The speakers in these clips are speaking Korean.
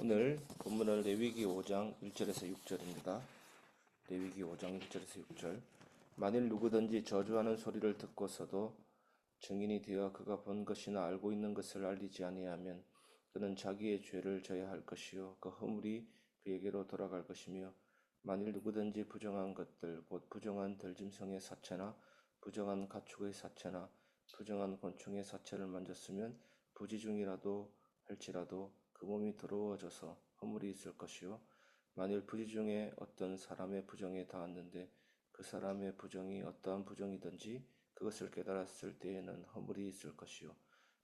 오늘 본문은 레위기 5장 1절에서 6절입니다. 레위기 5장 1절에서 6절. 만일 누구든지 저주하는 소리를 듣고서도 증인이 되어 그가 본 것이나 알고 있는 것을 알리지 아니하면 그는 자기의 죄를 져야 할 것이요 그 허물이 그에게로 돌아갈 것이며, 만일 누구든지 부정한 것들 곧 부정한 들짐승의 사체나 부정한 가축의 사체나 부정한 곤충의 사체를 만졌으면 부지중이라도 할지라도 그 몸이 더러워져서 허물이 있을 것이요, 만일 부지 중에 어떤 사람의 부정에 닿았는데 그 사람의 부정이 어떠한 부정이든지 그것을 깨달았을 때에는 허물이 있을 것이요,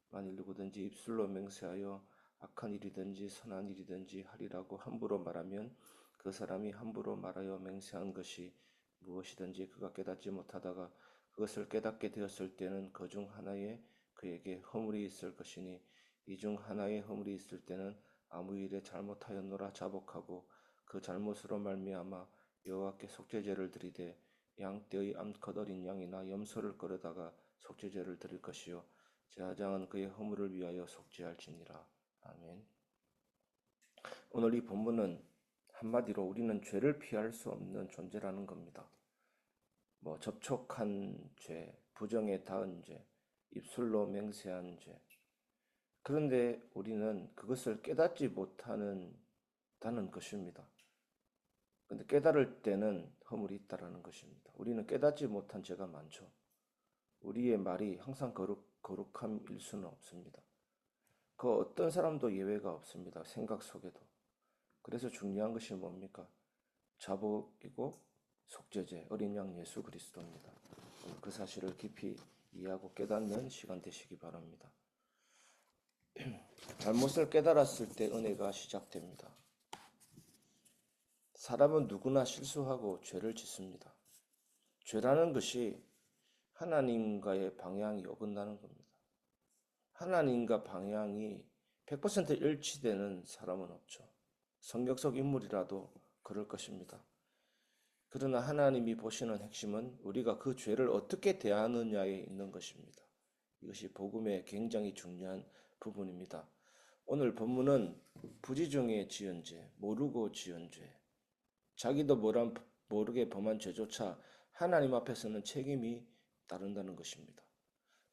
만일 누구든지 입술로 맹세하여 악한 일이든지 선한 일이든지 하리라고 함부로 말하면 그 사람이 함부로 말하여 맹세한 것이 무엇이든지 그가 깨닫지 못하다가 그것을 깨닫게 되었을 때는 그 중 하나에 그에게 허물이 있을 것이니, 이 중 하나의 허물이 있을 때는 아무 일에 잘못하였노라 자복하고 그 잘못으로 말미암아 여호와께 속죄제를 드리되 양떼의 암컷 어린 양이나 염소를 끌어다가 속죄제를 드릴 것이요 제사장은 그의 허물을 위하여 속죄할지니라. 아멘. 오늘 이 본문은 한마디로 우리는 죄를 피할 수 없는 존재라는 겁니다. 접촉한 죄, 부정에 닿은 죄, 입술로 맹세한 죄. 그런데 우리는 그것을 깨닫지 못하는 것입니다. 근데 깨달을 때는 허물이 있다라는 것입니다. 우리는 깨닫지 못한 죄가 많죠. 우리의 말이 항상 거룩함일 수는 없습니다. 그 어떤 사람도 예외가 없습니다. 생각 속에도. 그래서 중요한 것이 뭡니까? 자복이고 속죄제, 어린 양 예수 그리스도입니다. 그 사실을 깊이 이해하고 깨닫는 시간 되시기 바랍니다. 잘못을 깨달았을 때 은혜가 시작됩니다. 사람은 누구나 실수하고 죄를 짓습니다. 죄라는 것이 하나님과의 방향이 어긋나는 겁니다. 하나님과 방향이 100% 일치되는 사람은 없죠. 성경 속 인물이라도 그럴 것입니다. 그러나 하나님이 보시는 핵심은 우리가 그 죄를 어떻게 대하느냐에 있는 것입니다. 이것이 복음의 굉장히 중요한 부분입니다. 오늘 본문은 부지중에 지은 죄, 모르고 지은 죄, 자기도 모르게 범한 죄조차 하나님 앞에서는 책임이 따른다는 것입니다.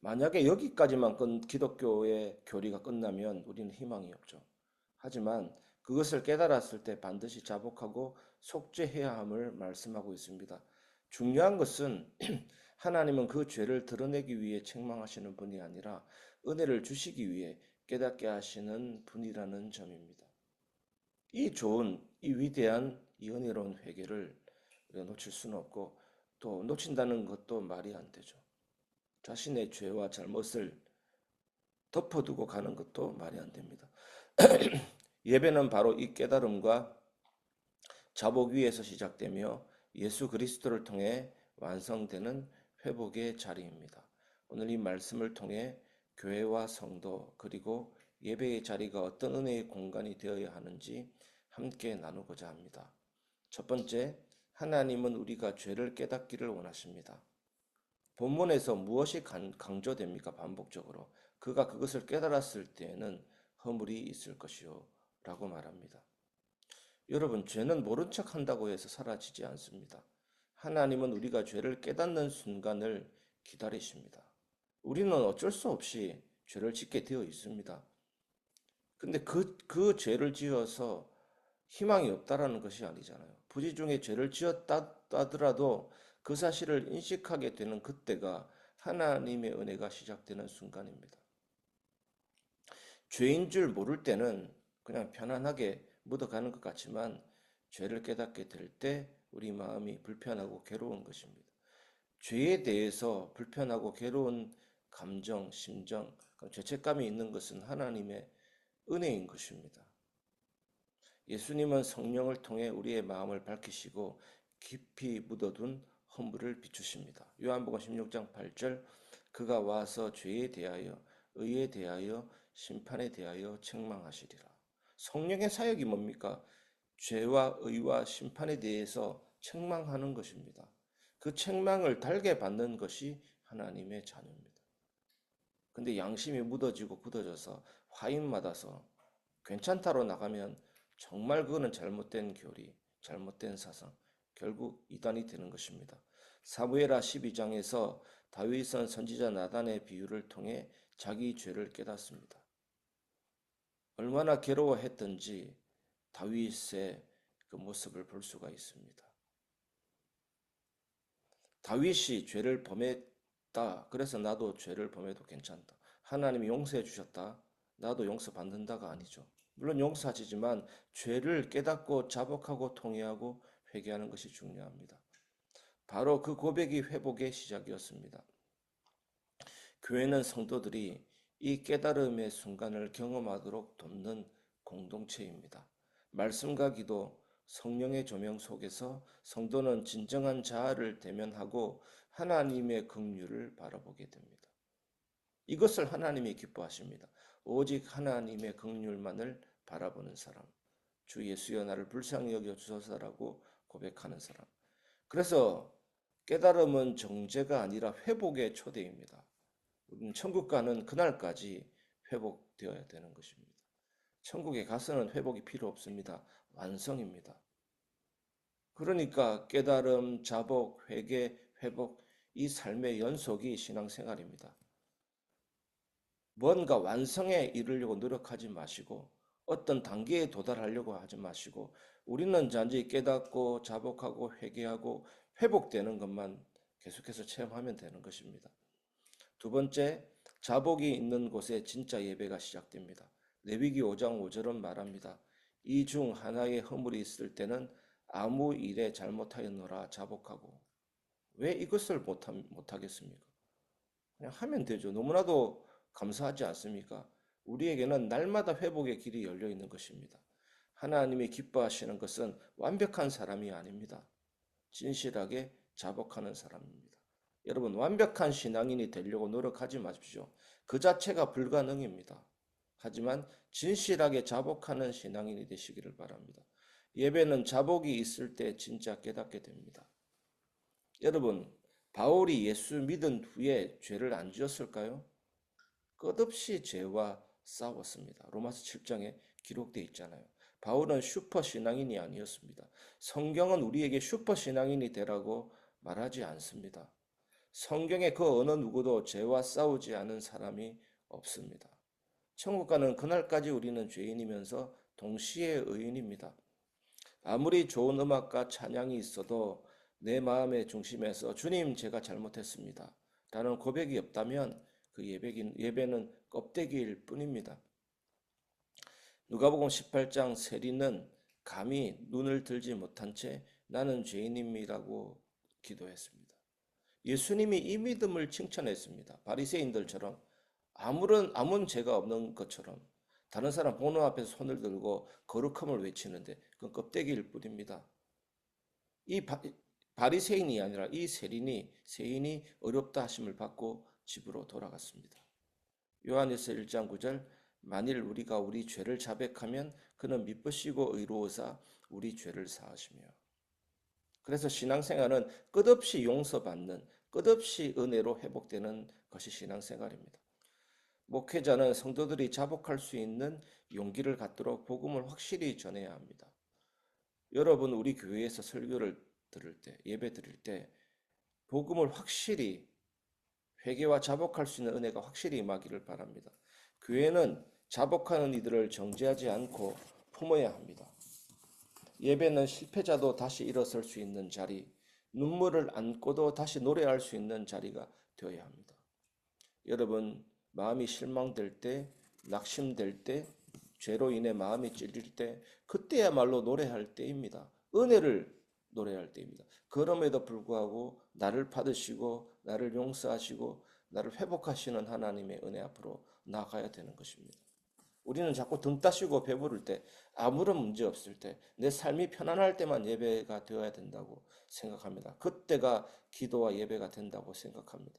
만약에 여기까지만 기독교의 교리가 끝나면 우리는 희망이 없죠. 하지만 그것을 깨달았을 때 반드시 자복하고 속죄해야 함을 말씀하고 있습니다. 중요한 것은 하나님은 그 죄를 드러내기 위해 책망하시는 분이 아니라 은혜를 주시기 위해 깨닫게 하시는 분이라는 점입니다. 이 좋은, 이 위대한, 이 은혜로운 회개를 우리가 놓칠 수는 없고, 또 놓친다는 것도 말이 안 되죠. 자신의 죄와 잘못을 덮어두고 가는 것도 말이 안 됩니다. 예배는 바로 이 깨달음과 자복 위에서 시작되며 예수 그리스도를 통해 완성되는 회복의 자리입니다. 오늘 이 말씀을 통해 교회와 성도 그리고 예배의 자리가 어떤 은혜의 공간이 되어야 하는지 함께 나누고자 합니다. 첫 번째, 하나님은 우리가 죄를 깨닫기를 원하십니다. 본문에서 무엇이 강조됩니까? 반복적으로 그가 그것을 깨달았을 때에는 허물이 있을 것이요 라고 말합니다. 여러분, 죄는 모른 척 한다고 해서 사라지지 않습니다. 하나님은 우리가 죄를 깨닫는 순간을 기다리십니다. 우리는 어쩔 수 없이 죄를 짓게 되어 있습니다. 근데 그 죄를 지어서 희망이 없다라는 것이 아니잖아요. 부지 중에 죄를 지었다 하더라도 그 사실을 인식하게 되는 그때가 하나님의 은혜가 시작되는 순간입니다. 죄인 줄 모를 때는 그냥 편안하게 묻어가는 것 같지만 죄를 깨닫게 될 때 우리 마음이 불편하고 괴로운 것입니다. 죄에 대해서 불편하고 괴로운 감정, 심정, 죄책감이 있는 것은 하나님의 은혜인 것입니다. 예수님은 성령을 통해 우리의 마음을 밝히시고 깊이 묻어둔 허물을 비추십니다. 요한복음 16장 8절, 그가 와서 죄에 대하여 의에 대하여 심판에 대하여 책망하시리라. 성령의 사역이 뭡니까? 죄와 의와 심판에 대해서 책망하는 것입니다. 그 책망을 달게 받는 것이 하나님의 자녀입니다. 근데 양심이 묻어지고 굳어져서 화인 맞아서 괜찮다로 나가면 정말 그거는 잘못된 교리, 잘못된 사상, 결국 이단이 되는 것입니다. 사무엘하 12장에서 다윗은 선지자 나단의 비유를 통해 자기 죄를 깨닫습니다. 얼마나 괴로워했던지 다윗의 그 모습을 볼 수가 있습니다. 다윗이 죄를 범했다. 그래서 나도 죄를 범해도 괜찮다. 하나님이 용서해 주셨다. 나도 용서받는다가 아니죠. 물론 용서하시지만 죄를 깨닫고 자복하고 통회하고 회개하는 것이 중요합니다. 바로 그 고백이 회복의 시작이었습니다. 교회는 성도들이 이 깨달음의 순간을 경험하도록 돕는 공동체입니다. 말씀과 기도, 성령의 조명 속에서 성도는 진정한 자아를 대면하고 하나님의 긍휼을 바라보게 됩니다. 이것을 하나님이 기뻐하십니다. 오직 하나님의 긍휼만을 바라보는 사람, 주 예수여 나를 불쌍히 여겨 주소서라고 고백하는 사람. 그래서 깨달음은 정죄가 아니라 회복의 초대입니다. 천국 가는 그날까지 회복되어야 되는 것입니다. 천국에 가서는 회복이 필요 없습니다. 완성입니다. 그러니까 깨달음, 자복, 회개, 회복, 이 삶의 연속이 신앙생활입니다. 뭔가 완성에 이르려고 노력하지 마시고 어떤 단계에 도달하려고 하지 마시고 우리는 단지 깨닫고 자복하고 회개하고 회복되는 것만 계속해서 체험하면 되는 것입니다. 두 번째, 자복이 있는 곳에 진짜 예배가 시작됩니다. 레위기 5장 5절은 말합니다. 이 중 하나의 허물이 있을 때는 아무 일에 잘못하였노라 자복하고. 왜 이것을 못하겠습니까? 그냥 하면 되죠. 너무나도 감사하지 않습니까? 우리에게는 날마다 회복의 길이 열려 있는 것입니다. 하나님이 기뻐하시는 것은 완벽한 사람이 아닙니다. 진실하게 자복하는 사람입니다. 여러분, 완벽한 신앙인이 되려고 노력하지 마십시오. 그 자체가 불가능입니다. 하지만 진실하게 자복하는 신앙인이 되시기를 바랍니다. 예배는 자복이 있을 때 진짜 깨닫게 됩니다. 여러분, 바울이 예수 믿은 후에 죄를 안 지었을까요? 끝없이 죄와 싸웠습니다. 로마서 7장에 기록되어 있잖아요. 바울은 슈퍼 신앙인이 아니었습니다. 성경은 우리에게 슈퍼 신앙인이 되라고 말하지 않습니다. 성경에 그 어느 누구도 죄와 싸우지 않은 사람이 없습니다. 천국 가는 그날까지 우리는 죄인이면서 동시에 의인입니다. 아무리 좋은 음악과 찬양이 있어도 내 마음의 중심에서 주님 제가 잘못했습니다. 라는 고백이 없다면 그 예배는 껍데기일 뿐입니다. 누가복음 18장 세리는 감히 눈을 들지 못한 채 나는 죄인임이라고 기도했습니다. 예수님이 이 믿음을 칭찬했습니다. 바리새인들처럼 아무 죄가 없는 것처럼 다른 사람 보는 앞에서 손을 들고 거룩함을 외치는데 그건 껍데기일 뿐입니다. 이 바리새인이 아니라 이 세인이 어렵다 하심을 받고 집으로 돌아갔습니다. 요한일서 1장 9절 만일 우리가 우리 죄를 자백하면 그는 미쁘시고 의로우사 우리 죄를 사하시며. 그래서 신앙생활은 끝없이 용서받는 끝없이 은혜로 회복되는 것이 신앙생활입니다. 목회자는 성도들이 자복할 수 있는 용기를 갖도록 복음을 확실히 전해야 합니다. 여러분 우리 교회에서 설교를 들을 때 예배 드릴 때 복음을 확실히 회개와 자복할 수 있는 은혜가 확실히 임하기를 바랍니다. 교회는 자복하는 이들을 정죄하지 않고 품어야 합니다. 예배는 실패자도 다시 일어설 수 있는 자리, 눈물을 안고도 다시 노래할 수 있는 자리가 되어야 합니다. 여러분 마음이 실망될 때, 낙심될 때, 죄로 인해 마음이 찔릴 때 그때야말로 노래할 때입니다. 은혜를 노래할 때입니다. 그럼에도 불구하고 나를 받으시고 나를 용서하시고 나를 회복하시는 하나님의 은혜 앞으로 나아가야 되는 것입니다. 우리는 자꾸 등 따시고 배부를 때 아무런 문제 없을 때 내 삶이 편안할 때만 예배가 되어야 된다고 생각합니다. 그때가 기도와 예배가 된다고 생각합니다.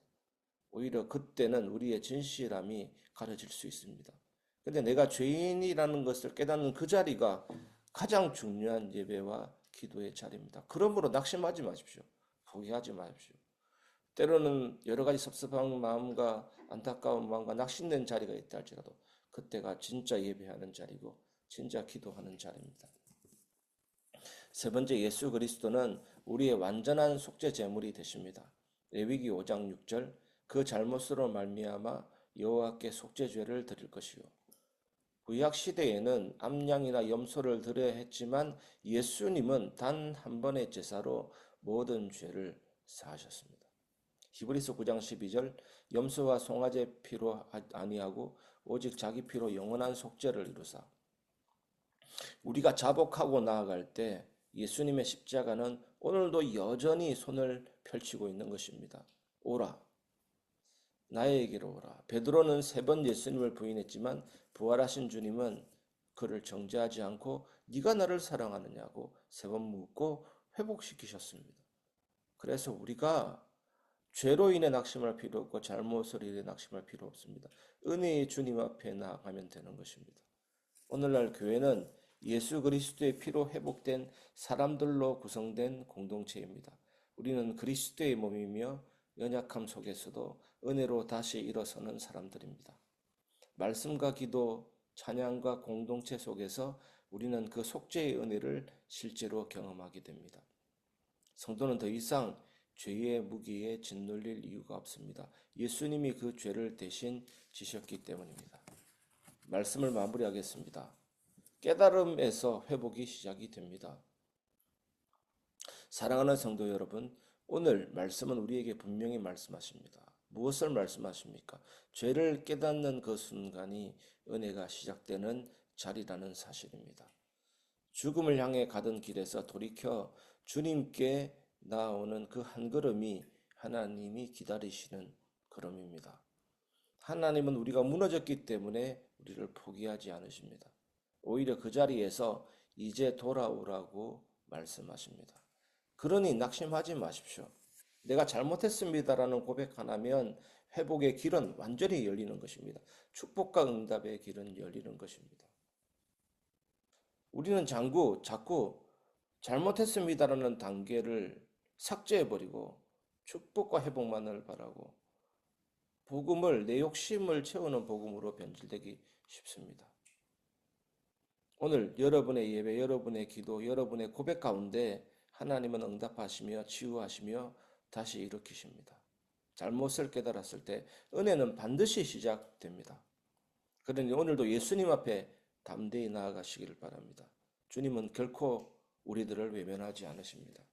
오히려 그때는 우리의 진실함이 가려질 수 있습니다. 근데 내가 죄인이라는 것을 깨닫는 그 자리가 가장 중요한 예배와 기도의 자리입니다. 그러므로 낙심하지 마십시오. 포기하지 마십시오. 때로는 여러 가지 섭섭한 마음과 안타까운 마음과 낙심된 자리가 있다 할지라도 그때가 진짜 예배하는 자리고 진짜 기도하는 자리입니다. 세 번째, 예수 그리스도는 우리의 완전한 속죄 제물이 되십니다. 레위기 5장 6절, 그 잘못으로 말미암아 여호와께 속죄죄를 드릴 것이요. 구약 시대에는 암양이나 염소를 드려야 했지만 예수님은 단 한 번의 제사로 모든 죄를 사하셨습니다. 히브리서 9장 12절, 염소와 송아지 피로 아니하고 오직 자기 피로 영원한 속죄를 이루사. 우리가 자복하고 나아갈 때 예수님의 십자가는 오늘도 여전히 손을 펼치고 있는 것입니다. 오라, 나에게로 오라. 베드로는 3번 예수님을 부인했지만 부활하신 주님은 그를 정죄하지 않고 네가 나를 사랑하느냐고 3번 묻고 회복시키셨습니다. 그래서 우리가 죄로 인해 낙심할 필요 없고 잘못으로 인해 낙심할 필요 없습니다. 은혜의 주님 앞에 나아가면 되는 것입니다. 오늘날 교회는 예수 그리스도의 피로 회복된 사람들로 구성된 공동체입니다. 우리는 그리스도의 몸이며 연약함 속에서도 은혜로 다시 일어서는 사람들입니다. 말씀과 기도, 찬양과 공동체 속에서 우리는 그 속죄의 은혜를 실제로 경험하게 됩니다. 성도는 더 이상 죄의 무게에 짓눌릴 이유가 없습니다. 예수님이 그 죄를 대신 지셨기 때문입니다. 말씀을 마무리하겠습니다. 깨달음에서 회복이 시작이 됩니다. 사랑하는 성도 여러분, 오늘 말씀은 우리에게 분명히 말씀하십니다. 무엇을 말씀하십니까? 죄를 깨닫는 그 순간이 은혜가 시작되는 자리라는 사실입니다. 죽음을 향해 가던 길에서 돌이켜 주님께 나아오는 그 한 걸음이 하나님이 기다리시는 걸음입니다. 하나님은 우리가 무너졌기 때문에 우리를 포기하지 않으십니다. 오히려 그 자리에서 이제 돌아오라고 말씀하십니다. 그러니 낙심하지 마십시오. 내가 잘못했습니다라는 고백 하나면 회복의 길은 완전히 열리는 것입니다. 축복과 응답의 길은 열리는 것입니다. 우리는 자꾸 잘못했습니다라는 단계를 삭제해버리고 축복과 회복만을 바라고 복음을 내 욕심을 채우는 복음으로 변질되기 쉽습니다. 오늘 여러분의 예배, 여러분의 기도, 여러분의 고백 가운데 하나님은 응답하시며 치유하시며 다시 일으키십니다. 잘못을 깨달았을 때 은혜는 반드시 시작됩니다. 그러니 오늘도 예수님 앞에 담대히 나아가시기를 바랍니다. 주님은 결코 우리들을 외면하지 않으십니다.